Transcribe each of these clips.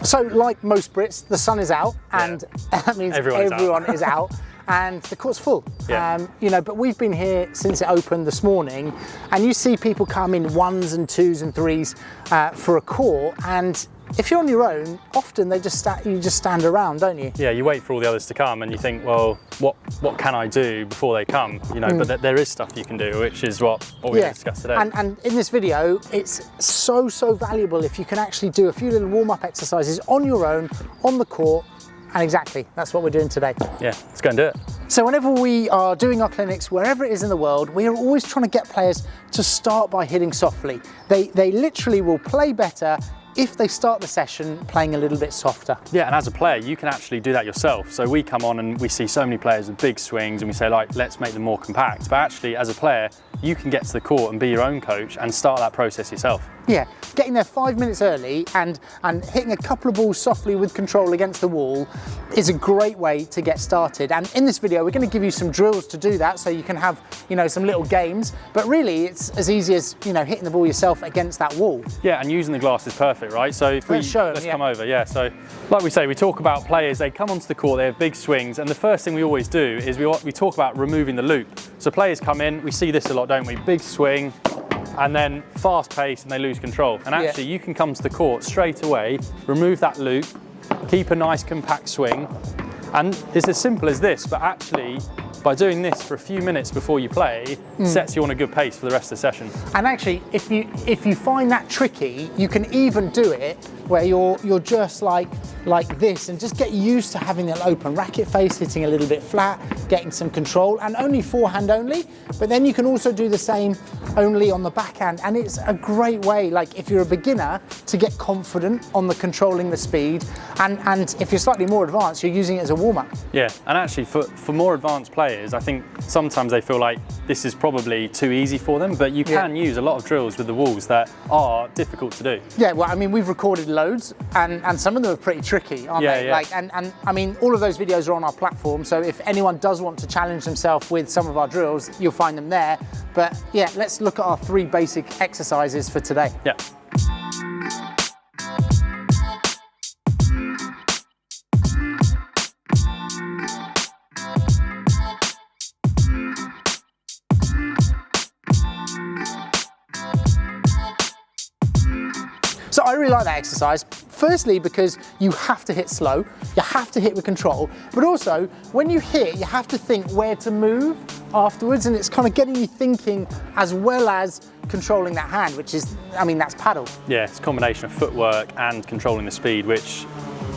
So like most Brits, the sun is out, and that means everyone is out. And the court's full. You know, but we've been here since it opened this morning, and you see people come in 1s and 2s and 3s for a court, and if you're on your own, often you just stand around, don't you? Yeah, you wait for all the others to come, and you think, well, what can I do before they come? You know, but there is stuff you can do, which is what we're going to discuss today. And in this video, it's so valuable if you can actually do a few little warm-up exercises on your own, on the court. And exactly, that's what we're doing today. Yeah, let's go and do it. So whenever we are doing our clinics, wherever it is in the world, we are always trying to get players to start by hitting softly. They literally will play better if they start the session playing a little bit softer. Yeah, and as a player, you can actually do that yourself. So we come on and we see so many players with big swings, and we say, like, let's make them more compact. But actually, as a player, you can get to the court and be your own coach and start that process yourself. Yeah, getting there 5 minutes early and hitting a couple of balls softly with control against the wall is a great way to get started. And in this video, we're going to give you some drills to do that, so you can have, you know, some little games. But really, it's as easy as, you know, hitting the ball yourself against that wall. Yeah, and using the glass is perfect, right? So if let's come over. Yeah, so like we say, we talk about players, they come onto the court, they have big swings, and the first thing we always do is we talk about removing the loop. So players come in, we see this a lot, don't we? Big swing, and then fast pace, and they lose control. And actually, you can come to the court straight away, remove that loop, keep a nice compact swing, and it's as simple as this. But actually, by doing this for a few minutes before you play, sets you on a good pace for the rest of the session. And actually, if you find that tricky, you can even do it where you're just like this, and just get used to having an open racket face, hitting a little bit flat, getting some control, and only forehand only. But then you can also do the same only on the backhand, and it's a great way, like if you're a beginner, to get confident on the controlling the speed, and if you're slightly more advanced, you're using it as a warm-up. Yeah, and actually for more advanced players, I think sometimes they feel like this is probably too easy for them, but you can use a lot of drills with the walls that are difficult to do. Yeah, well, I mean, we've recorded loads, and some of them are pretty tricky, aren't they? Yeah. Like, and I mean, all of those videos are on our platform, so if anyone does want to challenge themselves with some of our drills, you'll find them there. But yeah, let's look at our 3 basic exercises for today. Yeah. So I really like that exercise, firstly because you have to hit slow, you have to hit with control, but also when you hit, you have to think where to move afterwards, and it's kind of getting you thinking as well as controlling that hand, which is, I mean, that's paddle. Yeah, it's a combination of footwork and controlling the speed, which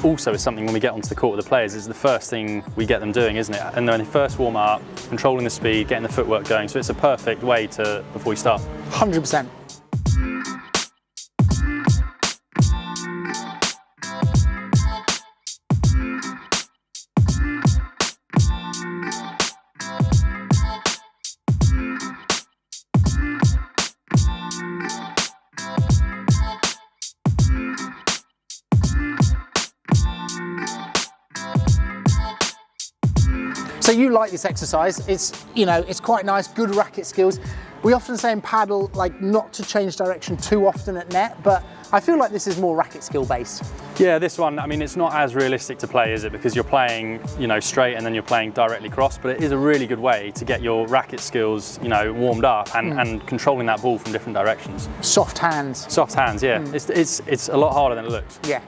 also is something when we get onto the court with the players is the first thing we get them doing, isn't it? And then when they first warm up, controlling the speed, getting the footwork going, so it's a perfect way to, before we start. 100%. So you like this exercise, it's, you know, it's quite nice, good racket skills. We often say in paddle, like, not to change direction too often at net, but I feel like this is more racket skill based. Yeah, this one, I mean, it's not as realistic to play, is it? Because you're playing, you know, straight and then you're playing directly cross, but it is a really good way to get your racket skills, you know, warmed up and controlling that ball from different directions. Soft hands. Soft hands, yeah. It's a lot harder than it looks. Yeah.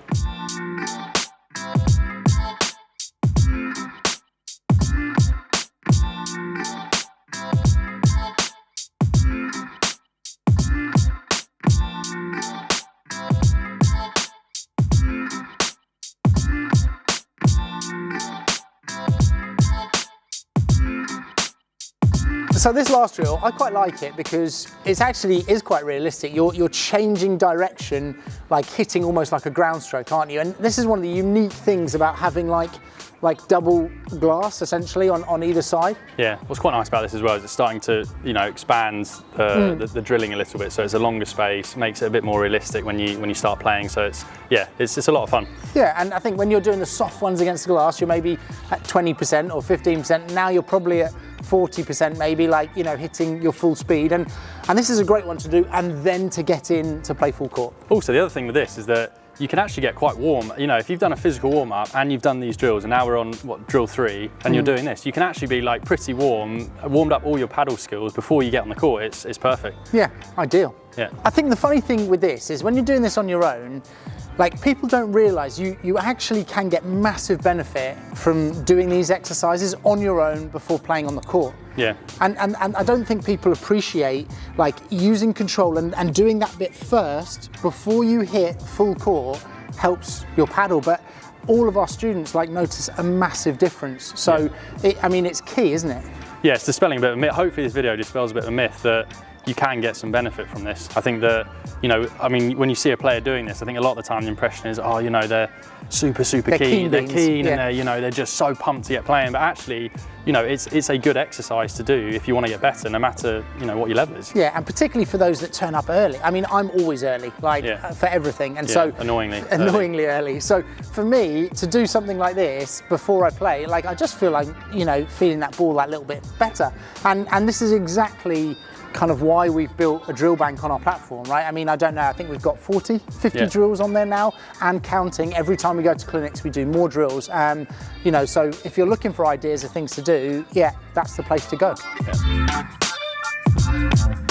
So this last drill, I quite like it because it actually is quite realistic. You're changing direction, like hitting almost like a ground stroke, aren't you? And this is one of the unique things about having like double glass essentially on either side. Yeah, what's quite nice about this as well is it's starting to, you know, expand the drilling a little bit, so it's a longer space, makes it a bit more realistic when you start playing. So it's a lot of fun. Yeah, and I think when you're doing the soft ones against the glass, you're maybe at 20% or 15%. Now you're probably at 40% maybe, like, you know, hitting your full speed, and this is a great one to do and then to get in to play full court. Also, the other thing with this is that you can actually get quite warm. You know, if you've done a physical warm-up and you've done these drills, and now we're on, what, drill 3, and you're doing this, you can actually be like pretty warmed up all your paddle skills before you get on the court. It's perfect. Yeah, ideal. Yeah. I think the funny thing with this is when you're doing this on your own, like, people don't realise you actually can get massive benefit from doing these exercises on your own before playing on the court. Yeah. And I don't think people appreciate, like, using control and doing that bit first before you hit full court helps your paddle. But all of our students, like, notice a massive difference. So, I mean, it's key, isn't it? Yeah, it's dispelling a bit of a myth. Hopefully this video dispels a bit of a myth that you can get some benefit from this. I think that, you know, I mean, when you see a player doing this, I think a lot of the time the impression is, oh, you know, they're super keen. They're keen, and they're, you know, they're just so pumped to get playing. But actually, you know, it's a good exercise to do if you want to get better, no matter, you know, what your level is. Yeah, and particularly for those that turn up early. I mean, I'm always early, like, for everything, and so annoyingly early. So for me to do something like this before I play, like, I just feel like, you know, feeling that ball that little bit better. And this is exactly kind of why we've built a drill bank on our platform, right? I mean, I don't know, I think we've got 40, 50 drills on there now, and counting. Every time we go to clinics, we do more drills. You know, so if you're looking for ideas of things to do, yeah, that's the place to go. Yeah.